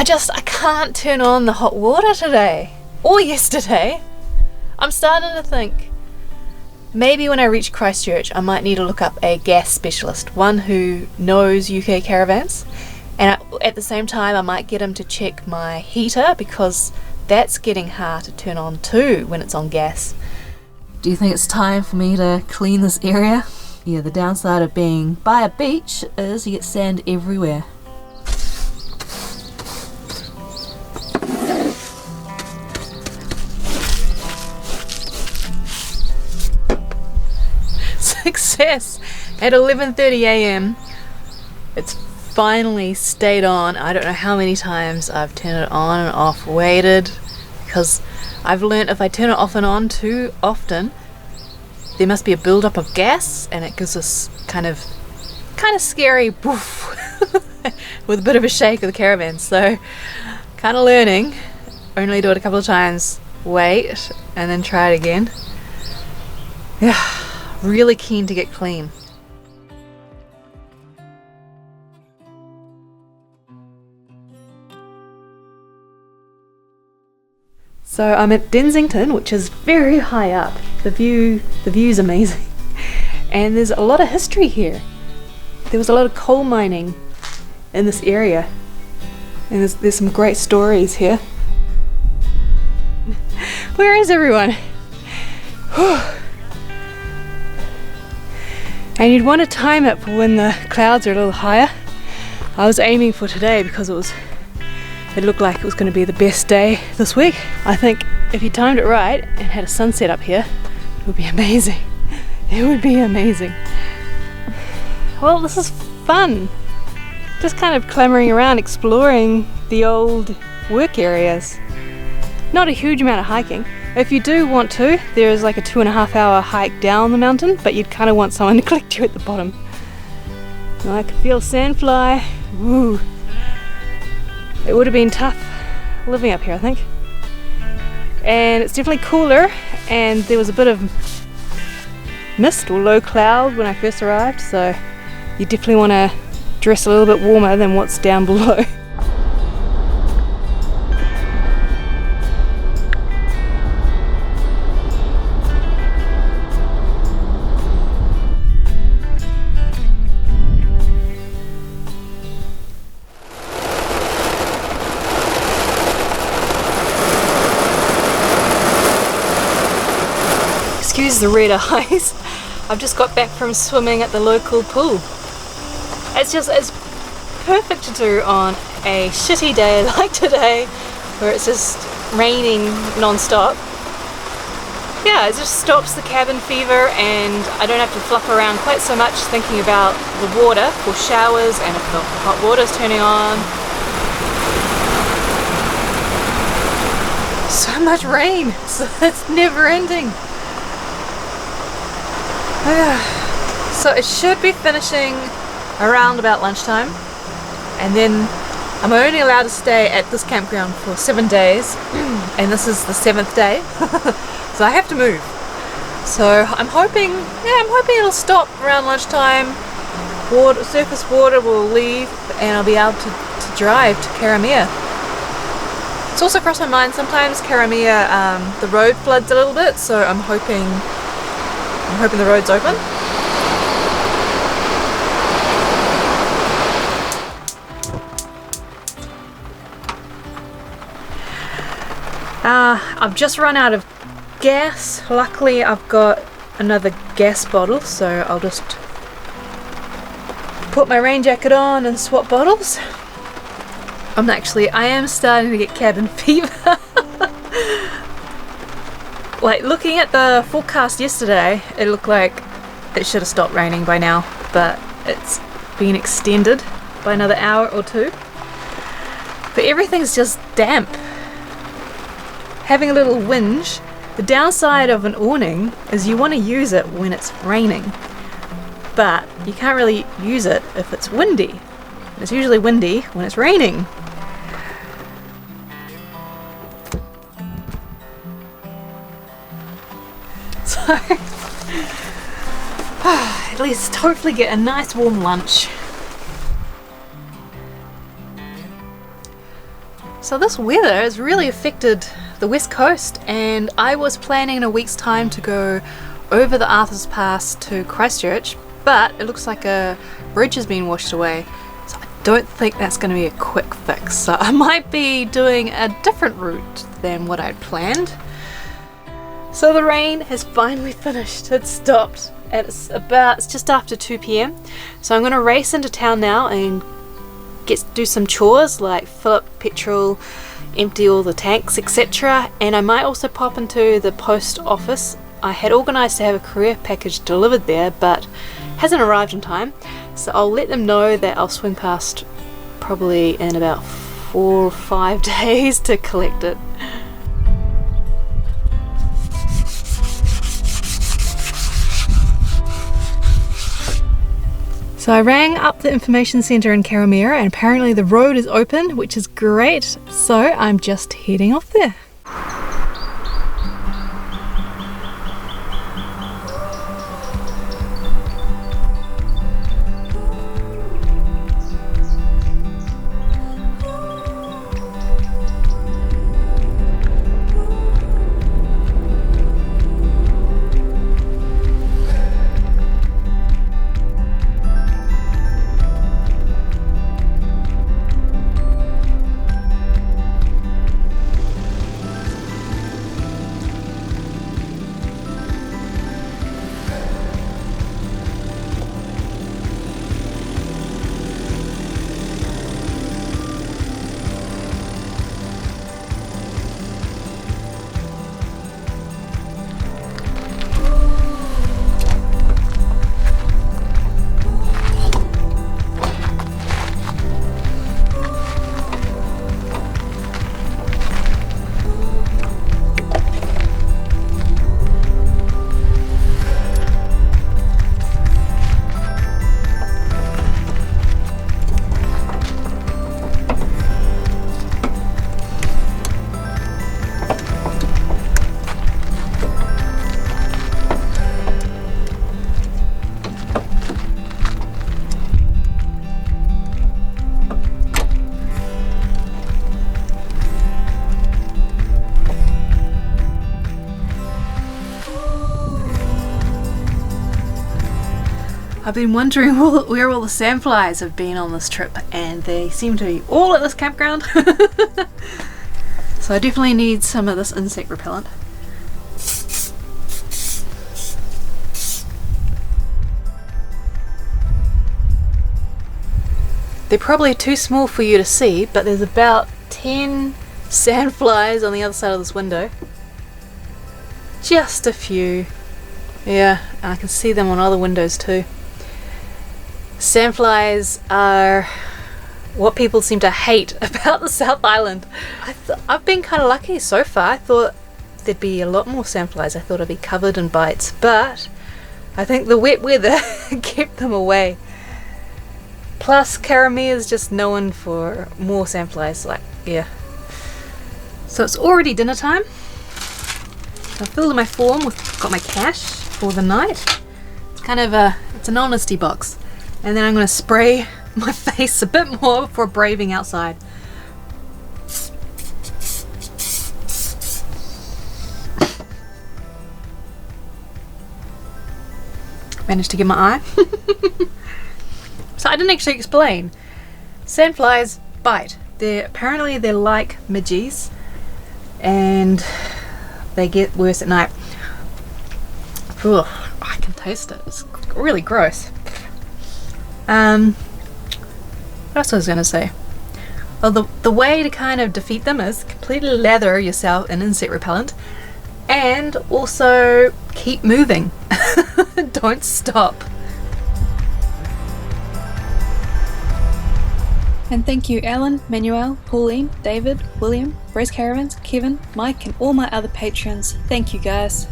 I can't turn on the hot water today or yesterday. I'm starting to think maybe when I reach Christchurch I might need to look up a gas specialist, one who knows UK caravans, and at the same time I might get him to check my heater because that's getting hard to turn on too when it's on gas. Do you think it's time for me to clean this area? Yeah, the downside of being by a beach is you get sand everywhere. Success! At 11:30 a.m. it's finally stayed on. I don't know how many times I've turned it on and off, waited, because I've learned if I turn it off and on too often there must be a build-up of gas and it gives us kind of scary poof with a bit of a shake of the caravan. So kind of learning, only do it a couple of times, wait and then try it again. Yeah, really keen to get clean. So I'm at Denniston, which is very high up. The view's amazing. And there's a lot of history here. There was a lot of coal mining in this area. And there's some great stories here. Where is everyone? And you'd want to time it for when the clouds are a little higher. I was aiming for today because it looked like it was going to be the best day this week. I think if you timed it right and had a sunset up here, it would be amazing. It would be amazing. Well, this is fun. Just kind of clambering around, exploring the old work areas. Not a huge amount of hiking. If you do want to, there's like a 2.5 hour hike down the mountain, but you'd kind of want someone to collect you at the bottom. And I could feel a sandfly. Woo. It would have been tough living up here, I think. And it's definitely cooler, and there was a bit of mist or low cloud when I first arrived, so you definitely want to dress a little bit warmer than what's down below. Excuse the red eyes. I've just got back from swimming at the local pool. It's perfect to do on a shitty day like today where it's just raining non-stop. Yeah, it just stops the cabin fever and I don't have to fluff around quite so much thinking about the water for showers and if the hot water's turning on. So much rain, so it's never ending. So it should be finishing around about lunchtime, and then I'm only allowed to stay at this campground for 7 days and this is the 7th day. So I have to move. So I'm hoping it'll stop around lunchtime. Surface water will leave and I'll be able to drive to Karamea. It's also crossed my mind sometimes Karamea, the road floods a little bit, so I'm hoping the road's open. I've just run out of gas. Luckily I've got another gas bottle, so I'll just put my rain jacket on and swap bottles. I am starting to get cabin fever. Like, looking at the forecast yesterday, it looked like it should have stopped raining by now, but it's been extended by another hour or two. But everything's just damp. Having a little whinge. The downside of an awning is you want to use it when it's raining, but you can't really use it if it's windy. It's usually windy when it's raining. So, at least hopefully get a nice warm lunch. So this weather has really affected the west coast, and I was planning in a week's time to go over the Arthur's Pass to Christchurch, but it looks like a bridge has been washed away, so I don't think that's going to be a quick fix, so I might be doing a different route than what I'd planned. So the rain has finally finished, it's stopped, and it's just after 2 p.m, so I'm going to race into town now and do some chores like fill up petrol, empty all the tanks, etc. And I might also pop into the post office. I had organised to have a courier package delivered there, but hasn't arrived in time, so I'll let them know that I'll swing past probably in about 4 or 5 days to collect it. So I rang up the information centre in Karamea, and apparently the road is open, which is great, so I'm just heading off there. I've been wondering where all the sandflies have been on this trip, and they seem to be all at this campground. So I definitely need some of this insect repellent. They're probably too small for you to see, but there's about 10 sandflies on the other side of this window. Just a few. Yeah, and I can see them on other windows too. Sandflies are what people seem to hate about the South Island. I've been kind of lucky so far. I thought there'd be a lot more sandflies. I thought I'd be covered in bites, but I think the wet weather kept them away. Plus, Karamea is just known for more sandflies. Like, yeah. So it's already dinner time. So I filled my form got my cash for the night. It's kind of it's an honesty box. And then I'm going to spray my face a bit more before braving outside. Managed to get my eye. So I didn't actually explain. Sandflies bite. Apparently they're like midges, and they get worse at night. Ugh, I can taste it. It's really gross. What else was I going to say? Well, the way to kind of defeat them is completely lather yourself in insect repellent, and also keep moving. Don't stop. And thank you Alan, Manuel, Pauline, David, William, Brace Caravans, Kevin, Mike, and all my other patrons. Thank you guys.